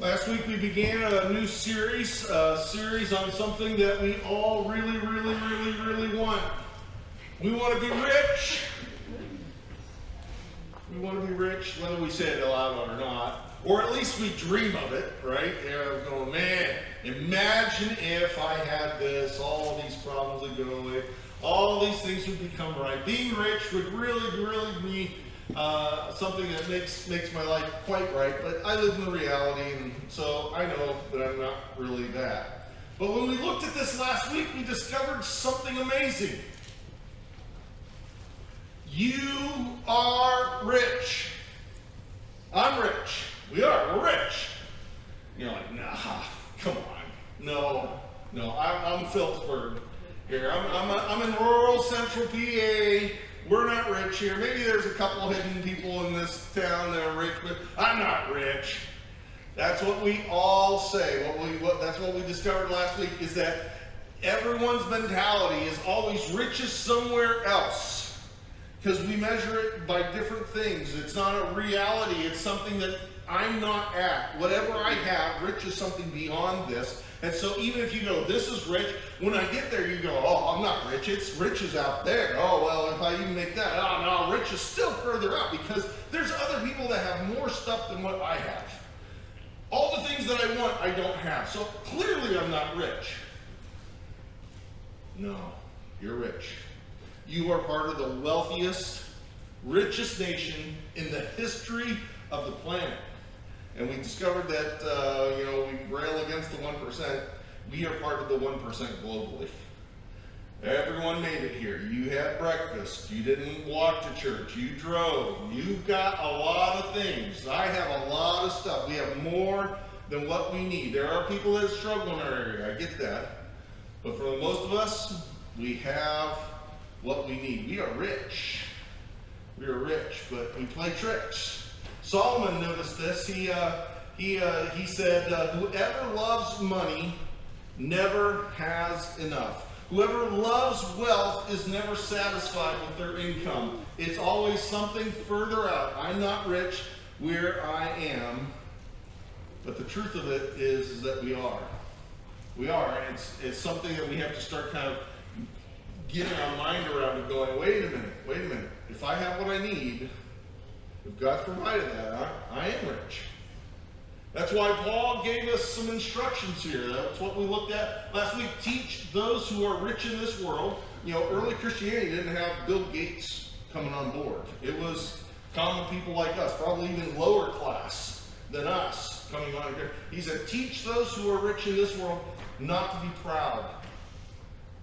Last week we began a new series on something that we all really want. We want to be rich. We want to be rich, whether we say it aloud or not. Or at least we dream of it, right? We're going, man, imagine if I had this, all these problems would go away, all these things would become right. Being rich would really be something that makes my life quite right, but I live in the reality, and so I know that I'm not really that. But when we looked at this last week, we discovered something amazing. You are rich. I'm rich. We're rich. You're like, nah, come on. No, I'm Phillipsburg here. I'm in rural central PA. We're not rich here. Maybe there's a couple hidden people in this town that are rich, but I'm not rich. That's what we all say. That's what we discovered last week, is that everyone's mentality is always richest somewhere else, because we measure it by different things. It's not a reality. It's something that I'm not at. Whatever I have, rich is something beyond this. And so even if you go, this is rich, when I get there you go, oh, I'm not rich. It's rich is out there. Oh, well, if I even make that, oh, no, rich is still further out, because there's other people that have more stuff than what I have. All the things that I want, I don't have. So clearly I'm not rich. No, you're rich. You are part of the wealthiest, richest nation in the history of the planet. And we discovered that, we rail against the 1%. We are part of the 1% globally. Everyone made it here. You had breakfast. You didn't walk to church. You drove. You've got a lot of things. I have a lot of stuff. We have more than what we need. There are people that struggle in our area. I get that. But for most of us, we have what we need. We are rich. We are rich, but we play tricks. Solomon noticed this. He said, whoever loves money never has enough. Whoever loves wealth is never satisfied with their income. It's always something further out. I'm not rich where I am, but the truth of it is that we are. We are, and it's something that we have to start kind of getting our mind around and going, wait a minute. If I have what I need, if God's provided that, I am rich. That's why Paul gave us some instructions here. That's what we looked at last week. Teach those who are rich in this world. Early Christianity didn't have Bill Gates coming on board. It was common people like us, probably even lower class than us, coming on here. He said, teach those who are rich in this world not to be proud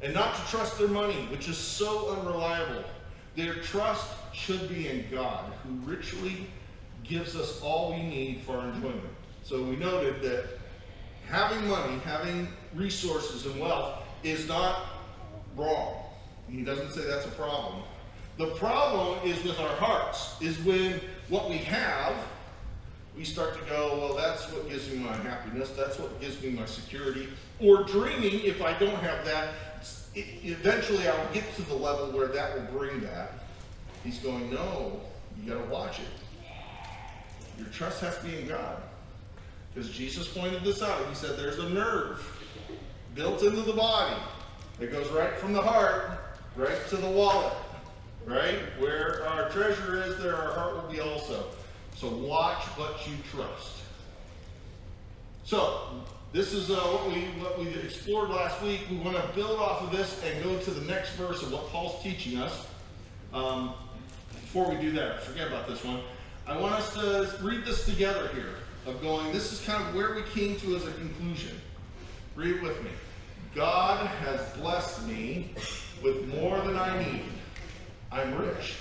and not to trust their money, which is so unreliable. Their trust should be in God, who richly gives us all we need for our enjoyment. So we noted that having money, having resources and wealth is not wrong. He doesn't say that's a problem. The problem is with our hearts, is when what we have, we start to go, well, that's what gives me my happiness, that's what gives me my security, or dreaming, if I don't have that, eventually I will get to the level where that will bring that. He's going, no, you got to watch it. Your trust has to be in God. Because Jesus pointed this out. He said there's a nerve built into the body that goes right from the heart right to the wallet. Right? Where our treasure is, there our heart will be also. So watch what you trust. So this is what we explored last week. We want to build off of this and go to the next verse of what Paul's teaching us. Before we do that, forget about this one. I want us to read this together here, of going, this is kind of where we came to as a conclusion. Read it with me. God has blessed me with more than I need. I'm rich,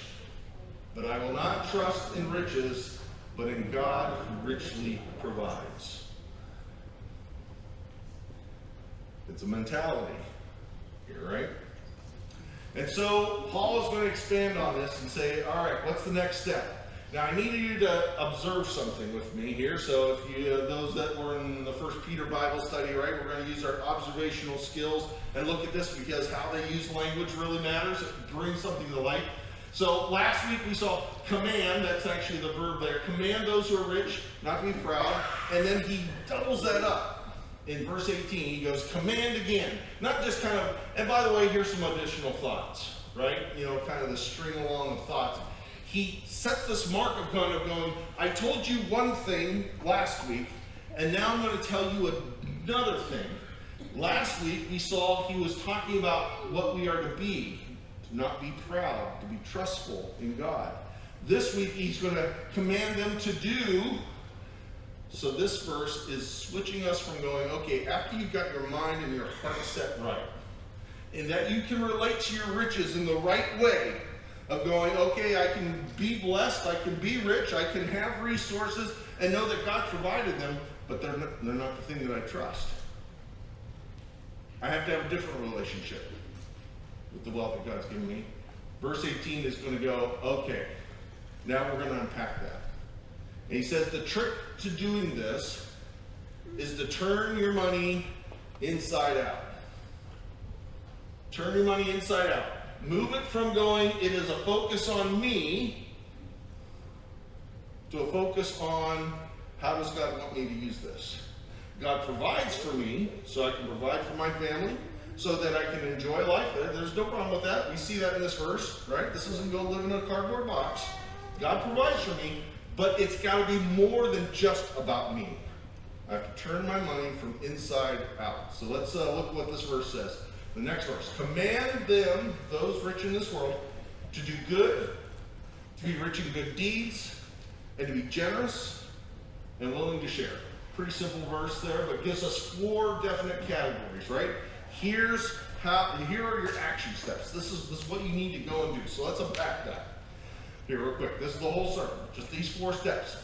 but I will not trust in riches, but in God who richly provides. It's a mentality here, right? And so Paul is going to expand on this and say, all right, what's the next step? Now I need you to observe something with me here. So if you, those that were in the First Peter Bible study, right, we're going to use our observational skills and look at this, because how they use language really matters. It brings something to light. So last week we saw command, that's actually the verb there. Command those who are rich, not to be proud. And then he doubles that up. In verse 18, he goes, command again. Not just kind of, and by the way, here's some additional thoughts, right? You know, kind of the string along of thoughts. He sets this mark of kind of going, I told you one thing last week, and now I'm going to tell you another thing. Last week we saw he was talking about what we are to be. To not be proud, to be trustful in God. This week he's going to command them to do. So this verse is switching us from going, okay, after you've got your mind and your heart set right, and that you can relate to your riches in the right way, of going, okay, I can be blessed, I can be rich, I can have resources, and know that God provided them, but they're not the thing that I trust. I have to have a different relationship with the wealth that God's given me. Verse 18 is going to go, okay, now we're going to unpack that. And he says the trick to doing this is to turn your money inside out. Turn your money inside out. Move it from going, it is a focus on me, to a focus on how does God want me to use this. God provides for me, so I can provide for my family, so that I can enjoy life. There's no problem with that. We see that in this verse, right? This isn't go live in a cardboard box. God provides for me, but it's got to be more than just about me. I have to turn my money from inside out. So let's look at what this verse says. The next verse. Command them, those rich in this world, to do good, to be rich in good deeds, and to be generous and willing to share. Pretty simple verse there, but gives us 4 definite categories, right? Here are your action steps. This is what you need to go and do. So let's unpack that here real quick. This is the whole sermon, just these 4 steps.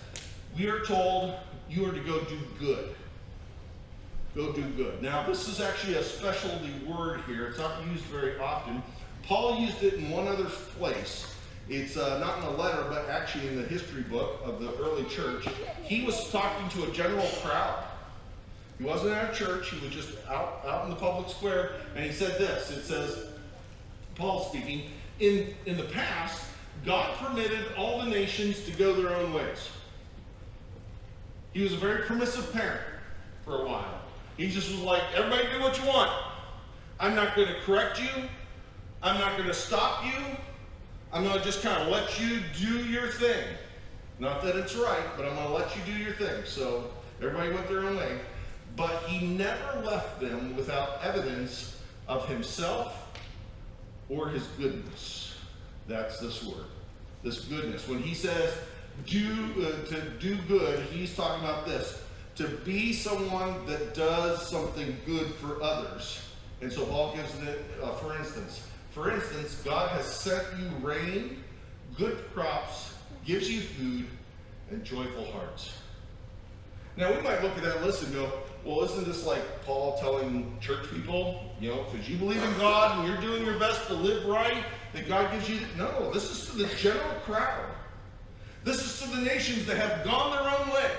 We are told you are to go do good. Go do good. Now, this is actually a specialty word here. It's not used very often. Paul used it in one other place. It's not in a letter, but actually in the history book of the early church. He was talking to a general crowd. He wasn't at a church. He was just out in the public square, and he said this. It says, Paul speaking, in the past, God permitted all the nations to go their own ways. He was a very permissive parent for a while. He just was like, everybody do what you want. I'm not going to correct you. I'm not going to stop you. I'm going to just kind of let you do your thing. Not that it's right, but I'm going to let you do your thing. So everybody went their own way. But he never left them without evidence of himself or his goodness. That's this word, this goodness. When he says to do good, he's talking about this. To be someone that does something good for others. And so Paul gives it, for instance. For instance, God has sent you rain, good crops, gives you food, and joyful hearts. Now we might look at that list and go, well, isn't this like Paul telling church people, you know, because you believe in God and you're doing your best to live right, that God gives you... No, this is to the general crowd. This is to the nations that have gone their own way.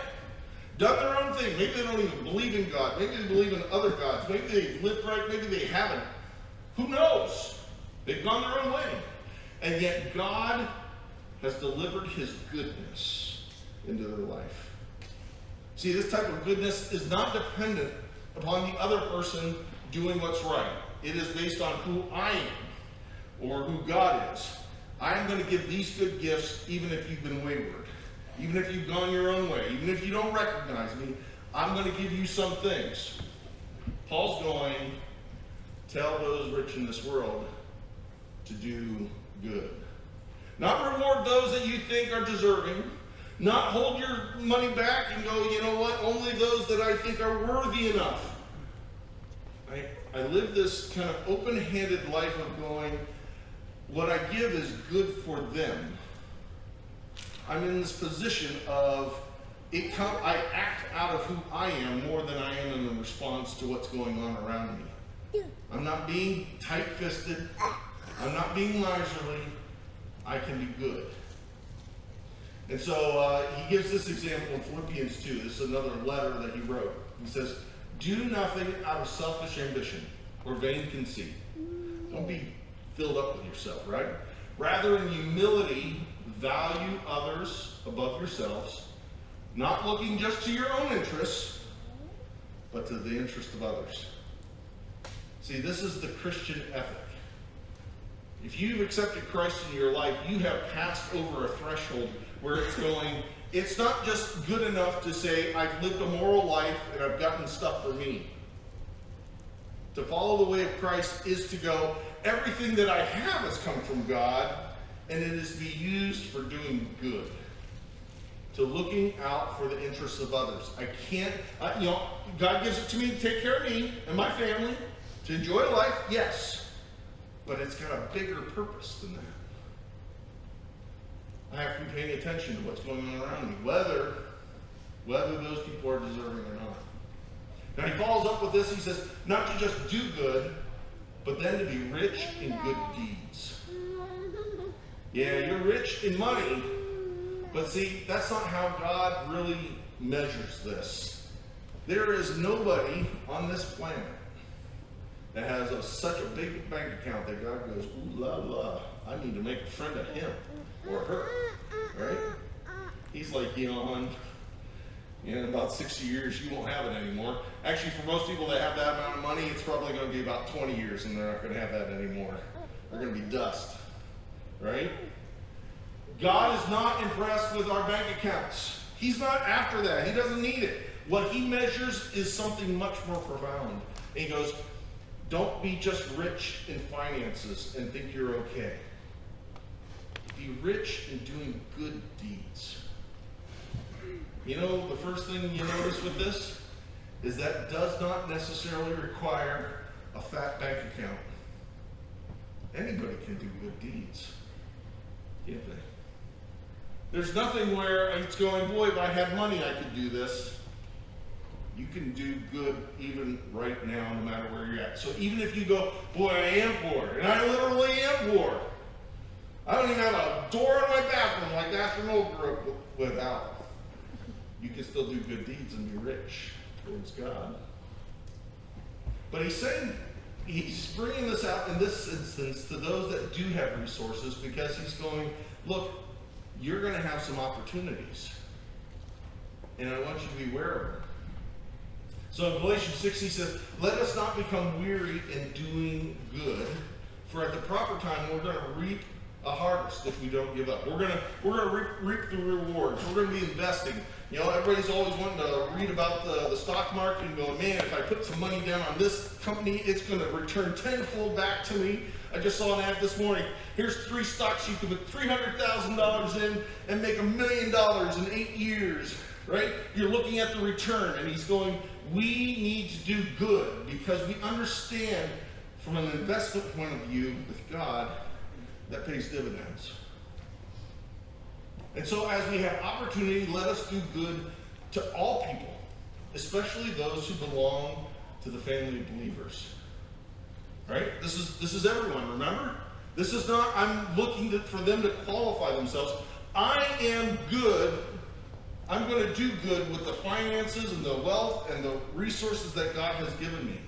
Done their own thing. Maybe they don't even believe in God. Maybe they believe in other gods. Maybe they've lived right. Maybe they haven't. Who knows? They've gone their own way. And yet God has delivered his goodness into their life. See, this type of goodness is not dependent upon the other person doing what's right. It is based on who I am or who God is. I'm going to give these good gifts even if you've been wayward. Even if you've gone your own way, even if you don't recognize me, I'm going to give you some things. Paul's going, tell those rich in this world to do good. Not reward those that you think are deserving. Not hold your money back and go, you know what, only those that I think are worthy enough. I live this kind of open-handed life of going, what I give is good for them. I'm in this position of, I act out of who I am more than I am in response to what's going on around me. I'm not being tight-fisted. I'm not being miserly. I can be good. And so he gives this example in Philippians 2. This is another letter that he wrote. He says, do nothing out of selfish ambition or vain conceit. Don't be filled up with yourself, right? Rather, in humility, value others above yourselves, not looking just to your own interests, but to the interest of others. See, this is the Christian ethic. If you've accepted Christ in your life, you have passed over a threshold where it's going, it's not just good enough to say, I've lived a moral life and I've gotten stuff for me. To follow the way of Christ is to go, everything that I have has come from God, and it is to be used for doing good. To looking out for the interests of others. I can't, God gives it to me to take care of me and my family, to enjoy life, yes. But it's got a bigger purpose than that. I have to be paying attention to what's going on around me, whether those people are deserving or not. Now he follows up with this, he says, not to just do good, but then to be rich in good deeds. Yeah, you're rich in money, but see, that's not how God really measures this. There is nobody on this planet that has such a big bank account that God goes, ooh la la, I need to make a friend of him or her, right? He's like, in about 60 years, you won't have it anymore. Actually, for most people that have that amount of money, it's probably going to be about 20 years and they're not going to have that anymore. They're going to be dust, right? God is not impressed with our bank accounts. He's not after that. He doesn't need it. What he measures is something much more profound. And he goes, don't be just rich in finances and think you're okay. Be rich in doing good deeds. The first thing you notice with this is that does not necessarily require a fat bank account. Anybody can do good deeds, can't they? There's nothing where it's going, boy, if I had money, I could do this. You can do good even right now, no matter where you're at. So even if you go, boy, I am poor, and I literally am poor. I don't even have a door in my bathroom like Asher Noel grew up without. You can still do good deeds and be rich towards God. But he's saying, he's bringing this out in this instance to those that do have resources, because he's going, look, you're going to have some opportunities. And I want you to be aware of them. So in Galatians 6, he says, let us not become weary in doing good, for at the proper time we're going to reap a harvest if we don't give up. We're going to reap the rewards. We're going to be investing. Everybody's always wanting to read about the stock market and going, man, if I put some money down on this company, it's going to return tenfold back to me. I just saw an ad this morning. Here's 3 stocks you can put $300,000 in and make $1 million in 8 years, right? You're looking at the return, and he's going, we need to do good because we understand from an investment point of view with God that pays dividends. And so as we have opportunity, let us do good to all people, especially those who belong to the family of believers. Right? This is everyone, remember? This is not, I'm looking for them to qualify themselves. I am good. I'm going to do good with the finances and the wealth and the resources that God has given me.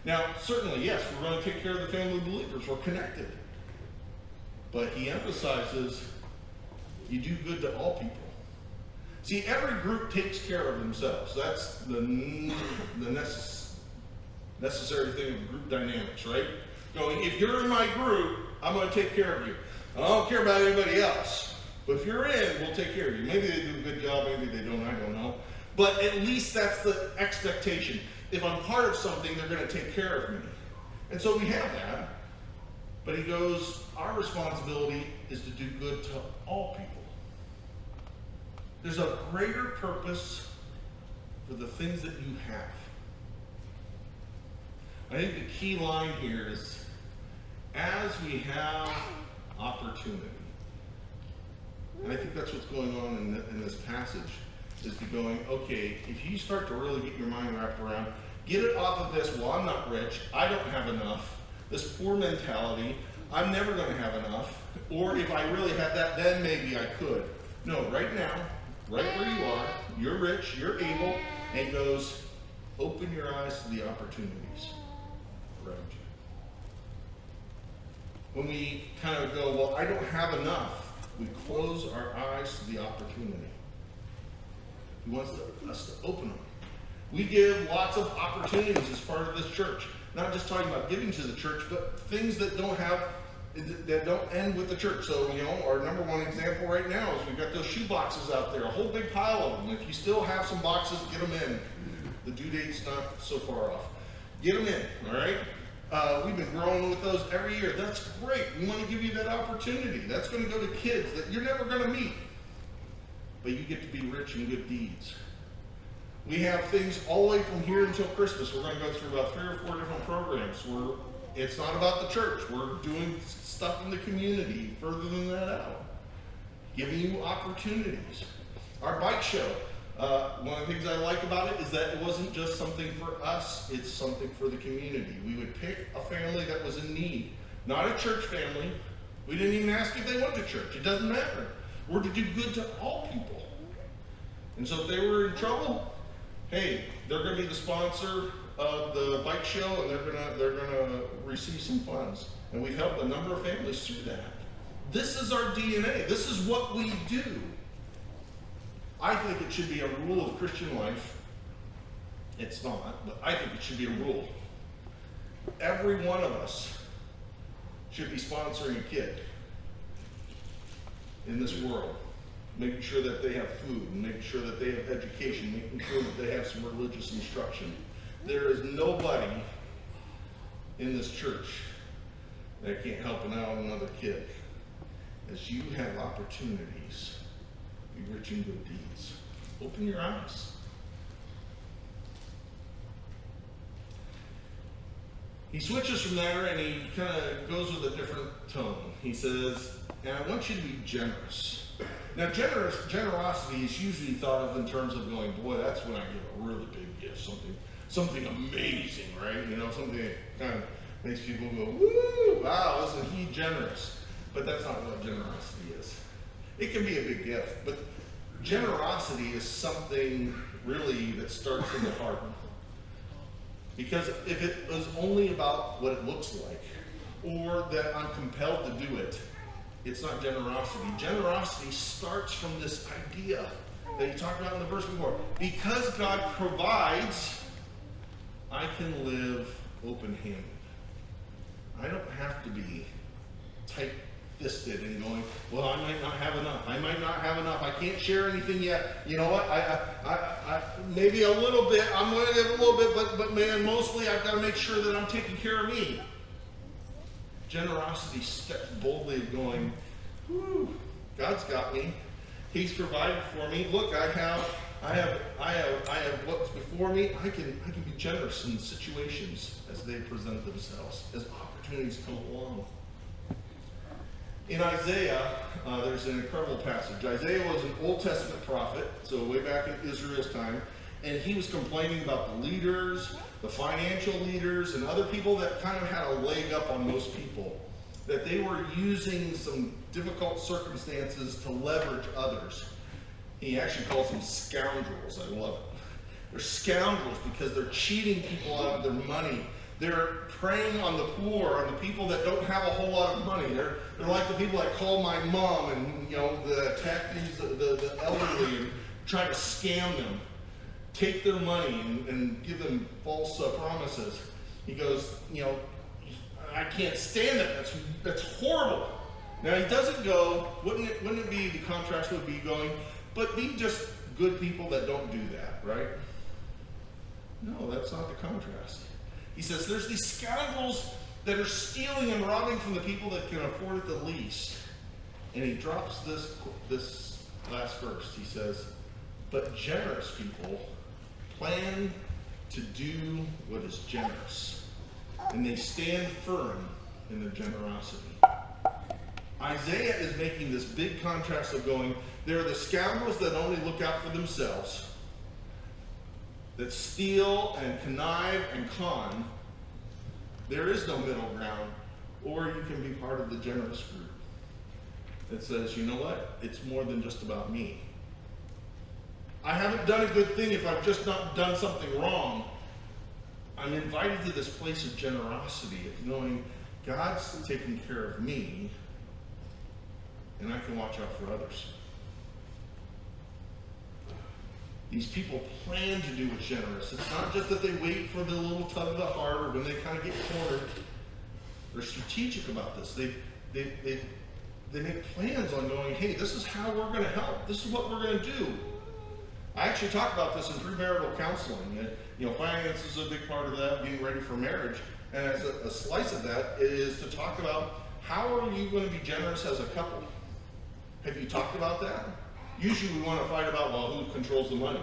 Now, certainly, yes, we're going to take care of the family of believers. We're connected. But he emphasizes you do good to all people. See, every group takes care of themselves. That's the necessary thing of group dynamics, right? Going, if you're in my group, I'm going to take care of you. I don't care about anybody else. But if you're in, we'll take care of you. Maybe they do a good job, maybe they don't, I don't know. But at least that's the expectation. If I'm part of something, they're going to take care of me. And so we have that. But he goes, our responsibility is to do good to all people. There's a greater purpose for the things that you have. I think the key line here is, as we have opportunity, and I think that's what's going on in this passage, is to going, okay, if you start to really get your mind wrapped around, get it off of this, well, I'm not rich, I don't have enough, this poor mentality, I'm never going to have enough, or if I really had that, then maybe I could. No, right now, right where you are, you're rich, you're able, and it goes, open your eyes to the opportunities around when we kind of go, well, I don't have enough, we close our eyes to the opportunity. He wants us to open them. We give lots of opportunities as part of this church. Not just talking about giving to the church, but things that don't end with the church. So, our number one example right now is we've got those shoe boxes out there, a whole big pile of them. If you still have some boxes, get them in. The due date's not so far off. Get them in, all right? We've been growing with those every year. That's great. We want to give you that opportunity. That's going to go to kids that you're never going to meet. But you get to be rich in good deeds. We have things all the way from here until Christmas. We're going to go through about 3 or 4 different programs. It's not about the church. We're doing stuff in the community, further than that out. Giving you opportunities. Our bike show. One of the things I like about it is that it wasn't just something for us, it's something for the community. We would pick a family that was in need. Not a church family. We didn't even ask if they went to church. It doesn't matter. We're to do good to all people. And so if they were in trouble, hey, they're going to be the sponsor of the bike show, and they're gonna receive some funds. And we've helped a number of families through that. This is our DNA. This is what we do. I think it should be a rule of Christian life. It's not, but I think it should be a rule. Every one of us should be sponsoring a kid in this world, making sure that they have food, and making sure that they have education, making sure that they have some religious instruction. There is nobody in this church that can't help out another kid. As you have opportunities, be rich in good deeds. Open your eyes. He switches from there and he kind of goes with a different tone. He says, and I want you to be generous. Now, generosity is usually thought of in terms of going, boy, that's when I give a really big gift, something amazing, right? Something that kind of makes people go, woo, wow, isn't he generous? But that's not what generosity is. It can be a big gift, but generosity is something really that starts in the heart. Because if it was only about what it looks like, or that I'm compelled to do it, it's not generosity. Generosity starts from this idea that you talked about in the verse before. Because God provides, I can live open-handed. I don't have to be tight-fisted and going, well, I might not have enough. I can't share anything yet. You know what? I maybe a little bit. I'm going to give a little bit, but man, mostly I've got to make sure that I'm taking care of me. Generosity steps boldly of going, whew, God's got me. He's provided for me. Look, I have what's before me. I can be generous in situations as they present themselves, as opportunities come along. In Isaiah, there's an incredible passage. Isaiah was an Old Testament prophet, so way back in Israel's time, and he was complaining about the leaders, the financial leaders, and other people that kind of had a leg up on most people, that they were using some difficult circumstances to leverage others. He actually calls them scoundrels. I love it. They're scoundrels because they're cheating people out of their money. They're preying on the poor, on the people that don't have a whole lot of money. They're like the people that call my mom and the attack the elderly and try to scam them, take their money and give them false promises. He goes, I can't stand it. That's horrible. Now he doesn't go. Wouldn't it be, the contrast would be going, but be just good people that don't do that, right? No, that's not the contrast. He says there's these scoundrels that are stealing and robbing from the people that can afford it the least. And he drops this last verse. He says, but generous people plan to do what is generous, and they stand firm in their generosity. Isaiah is making this big contrast of going, there are the scoundrels that only look out for themselves, that steal and connive and con. There is no middle ground. Or you can be part of the generous group that says, you know what? It's more than just about me. I haven't done a good thing if I've just not done something wrong. I'm invited to this place of generosity, of knowing God's taking care of me, and I can watch out for others. These people plan to do what's generous. It's not just that they wait for the little tug of the heart or when they kind of get cornered. They're strategic about this. They make plans on going, hey, this is how we're going to help. This is what we're going to do. I actually talk about this in premarital counseling. Finance is a big part of that, being ready for marriage. And as a slice of that is to talk about how are you going to be generous as a couple? Have you talked about that? Usually we want to fight about, well, who controls the money?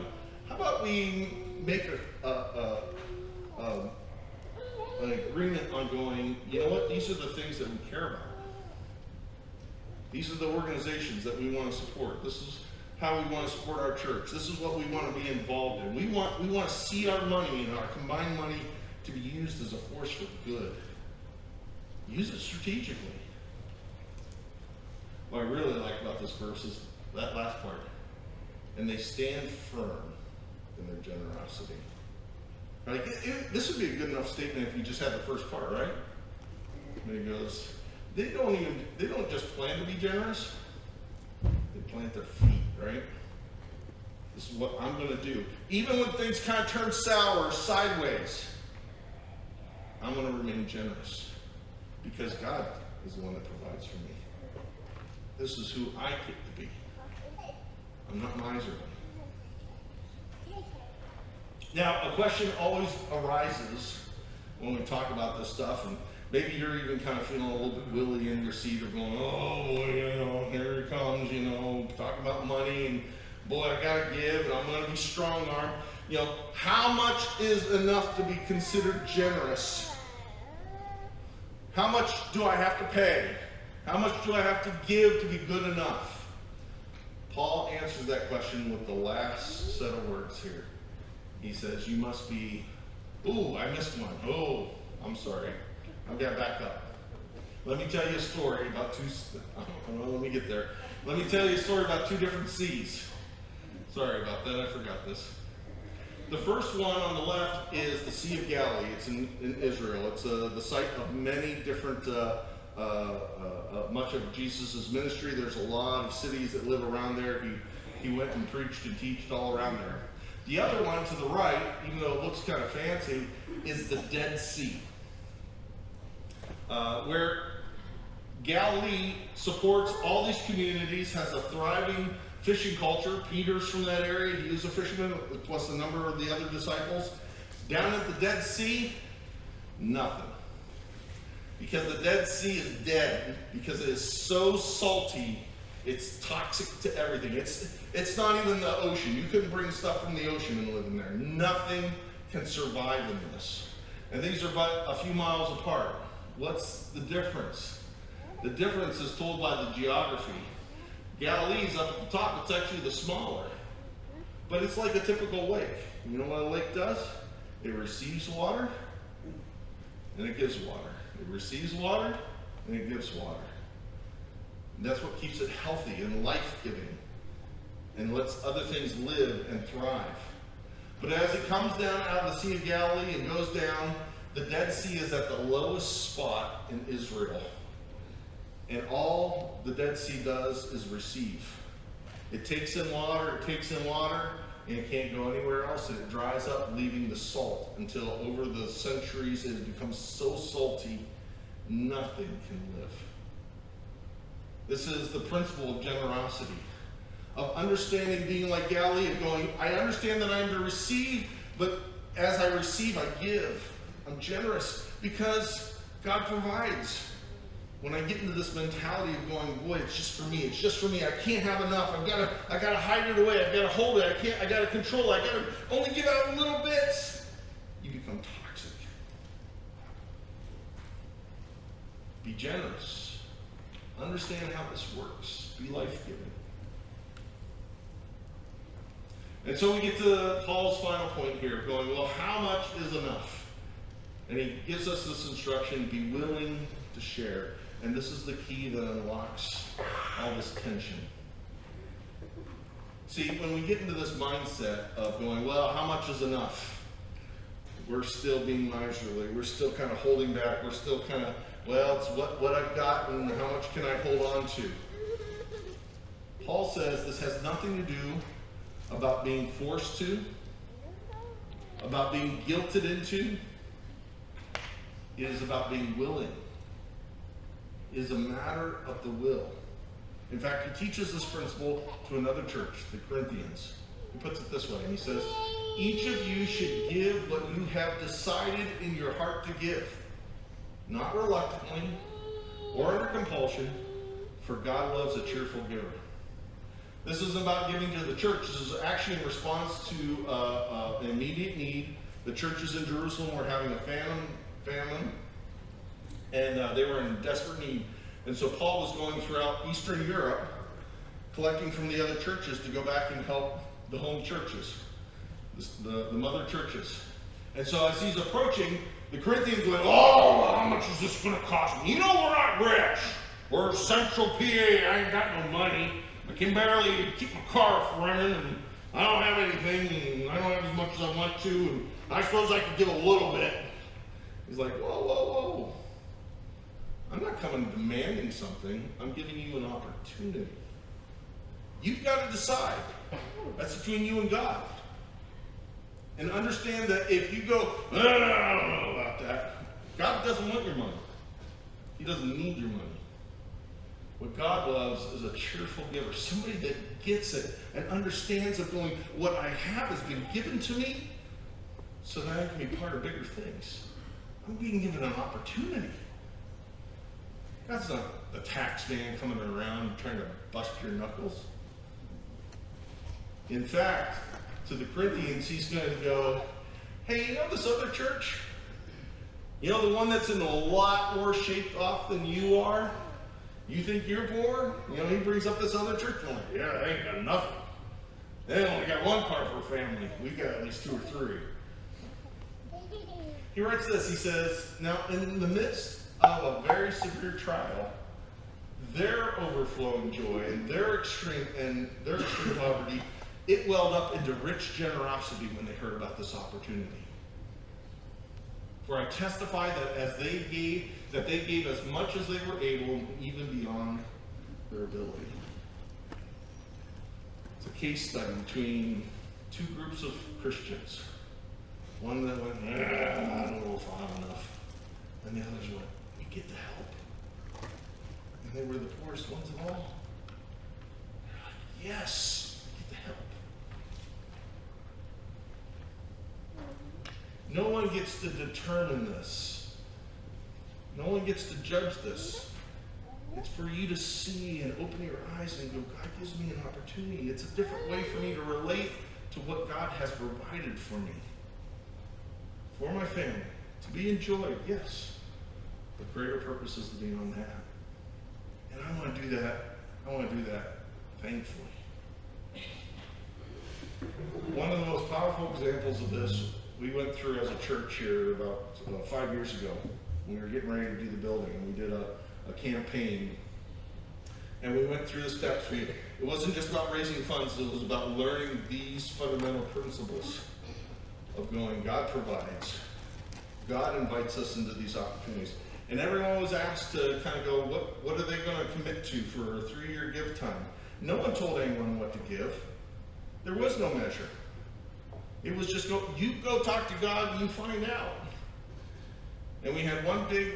How about we make an agreement on going, you know what, these are the things that we care about. These are the organizations that we want to support. This is how we want to support our church. This is what we want to be involved in. We want to see our money and our combined money to be used as a force for good. Use it strategically. What I really like about this verse is that last part. And they stand firm in their generosity. Right? This would be a good enough statement if you just had the first part, right? And he goes, they don't just plan to be generous, they plant their feet, right? This is what I'm going to do. Even when things kind of turn sour or sideways, I'm going to remain generous because God is the one that provides for me. This is who I get to be. I'm not miserly. Now, a question always arises when we talk about this stuff, and maybe you're even kind of feeling a little bit willy in your seat of going, oh, boy, here it comes, talk about money, and boy, I got to give, and I'm going to be strong-armed. How much is enough to be considered generous? How much do I have to pay? How much do I have to give to be good enough? Paul answers that question with the last set of words here. He says, you must be, ooh, I missed one. Oh, I'm sorry. I've got to back up. Let me tell you a story about let me get there. Let me tell you a story about two different seas. Sorry about that, I forgot this. The first one on the left is the Sea of Galilee. It's in Israel. It's the site of many different, much of Jesus' ministry. There's a lot of cities that live around there. He went and preached and taught all around there. The other one to the right, even though it looks kind of fancy, is the Dead Sea, where Galilee supports all these communities, has a thriving fishing culture. Peter's from that area. He was a fisherman, plus a number of the other disciples. Down at the Dead Sea, nothing. Because the Dead Sea is dead, because it is so salty, it's toxic to everything. It's not even the ocean. You couldn't bring stuff from the ocean and live in there. Nothing can survive in this. And these are but a few miles apart. What's the difference? The difference is told by the geography. Galilee's up at the top. It's actually the smaller. But it's like a typical lake. You know what a lake does? It receives water, and it gives water. It receives water, and it gives water. And that's what keeps it healthy and life-giving, and lets other things live and thrive. But as it comes down out of the Sea of Galilee and goes down, the Dead Sea is at the lowest spot in Israel. And all the Dead Sea does is receive. It takes in water, and it can't go anywhere else, and it dries up, leaving the salt until over the centuries it becomes so salty, nothing can live. This is the principle of generosity, of understanding, being like Galilee, of going, I understand that I am to receive, but as I receive, I give. I'm generous because God provides. When I get into this mentality of going, boy, it's just for me, I can't have enough, I gotta hide it away, I gotta hold it, I gotta control it, I gotta only give out little bits, you become toxic. Be generous. Understand how this works. Be life-giving. And so we get to Paul's final point here, going, well, how much is enough? And he gives us this instruction, be willing to share. And this is the key that unlocks all this tension. See, when we get into this mindset of going, well, how much is enough? we're still being miserly. We're still kind of holding back. We're still kind of, well, it's what I've got and how much can I hold on to. Paul says this has nothing to do about being forced to, about being guilted into. It is about being willing. It is a matter of the will. In fact, he teaches this principle to another church, the Corinthians. He puts it this way, and he says, each of you should give what you have decided in your heart to give, not reluctantly or under compulsion, for God loves a cheerful giver. This isn't about giving to the church. This is actually in response to an immediate need. The churches in Jerusalem were having a famine, and they were in desperate need. And so Paul was going throughout Eastern Europe, collecting from the other churches to go back and help the home churches, the mother churches. And so as he's approaching, the Corinthians went, oh, how much is this going to cost me? You know, we're not rich. We're Central PA. I ain't got no money. I can barely keep my car running, and I don't have anything, and I don't have as much as I want to, and I suppose I could give a little bit. He's like, whoa, whoa, whoa. I'm not coming demanding something. I'm giving you an opportunity. You've got to decide. That's between you and God. And understand that if you go, I don't know about that, God doesn't want your money. He doesn't need your money. What God loves is a cheerful giver, somebody that gets it and understands that going, what I have has been given to me so that I can be part of bigger things. I'm being given an opportunity. God's not the tax man coming around trying to bust your knuckles. In fact, to the Corinthians, he's going to go, hey, you know this other church? You know the one that's in a lot worse shape off than you are? You think you're poor? You know, he brings up this other church. I'm like, yeah, they ain't got nothing. They only got one car per family. We got at least 2 or 3. He writes this, he says, now in the midst of a very severe trial, their overflowing joy and their extreme poverty, it welled up into rich generosity when they heard about this opportunity. For I testify that they gave as much as they were able, even beyond their ability. It's a case study between 2 groups of Christians. One that went, I don't know if I have enough. And the others went, we get the help. And they were the poorest ones of all. They're like, yes, we get the help. No one gets to determine this. No one gets to judge this. It's for you to see and open your eyes and go, God gives me an opportunity. It's a different way for me to relate to what God has provided for me. For my family. To be enjoyed, yes. But greater purposes beyond that. And I want to do that. I want to do that thankfully. One of the most powerful examples of this we went through as a church here about 5 years ago. We were getting ready to do the building, and we did a campaign. And we went through the steps. It wasn't just about raising funds, it was about learning these fundamental principles of going, God provides. God invites us into these opportunities. And everyone was asked to kind of go, what are they going to commit to for a 3-year give time? No one told anyone what to give. There was no measure. It was just you go talk to God and you find out. And we had one big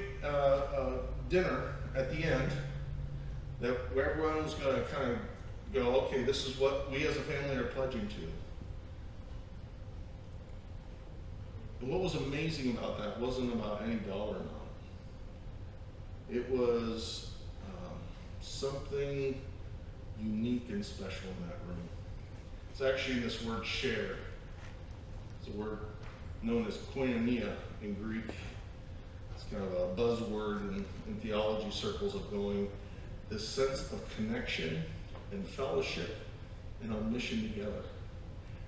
dinner at the end where everyone was going to kind of go, okay, this is what we as a family are pledging to. And what was amazing about that wasn't about any dollar amount. It was something unique and special in that room. It's actually in this word share. It's a word known as koinonia in Greek. It's kind of a buzzword in theology circles of going, this sense of connection and fellowship and on mission together.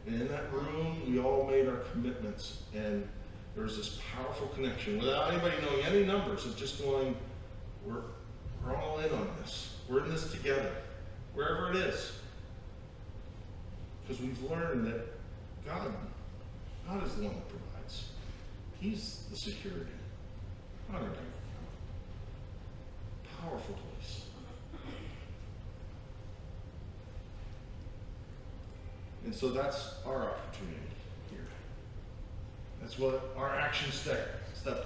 And in that room, we all made our commitments, and there was this powerful connection without anybody knowing any numbers of just going, we're all in on this. We're in this together, wherever it is. Because we've learned that God is the one that provides. He's the security, not our bank account. Powerful place. And so that's our opportunity here. That's what our action step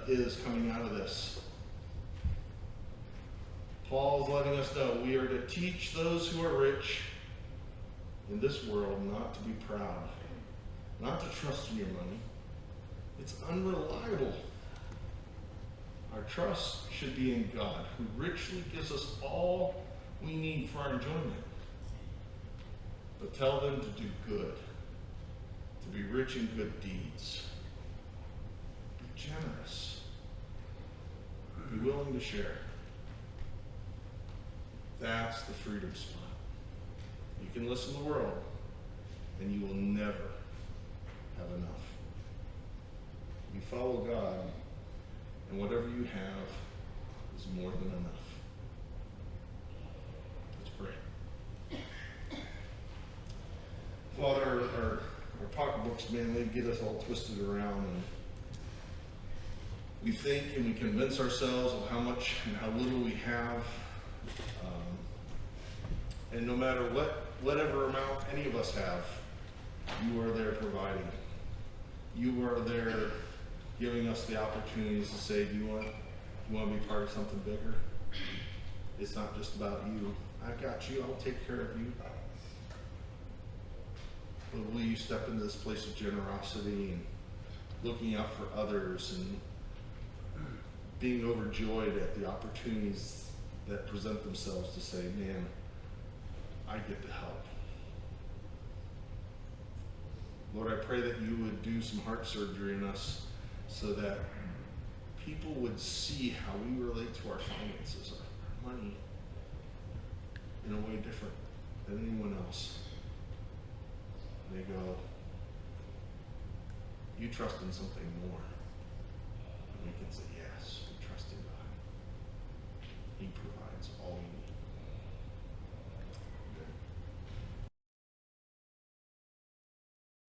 is coming out of this. Paul's letting us know we are to teach those who are rich in this world not to be proud, not to trust in your money. It's unreliable. Our trust should be in God, who richly gives us all we need for our enjoyment. But tell them to do good, to be rich in good deeds. Be generous. Be willing to share. That's the freedom spot. You can listen to the world, and you will never have enough. You follow God, and whatever you have is more than enough. Let's pray. Father, our pocketbooks, man, they get us all twisted around, and we think and we convince ourselves of how much and how little we have. And no matter whatever amount any of us have, you are there providing. You are there giving us the opportunities to say, do you want to be part of something bigger? It's not just about you. I've got you. I'll take care of you. But will you step into this place of generosity and looking out for others and being overjoyed at the opportunities that present themselves to say, man, I get to help. Lord, I pray that you would do some heart surgery in us so that people would see how we relate to our finances, our money, in a way different than anyone else. They go, you trust in something more. And we can say, yes, we trust in God.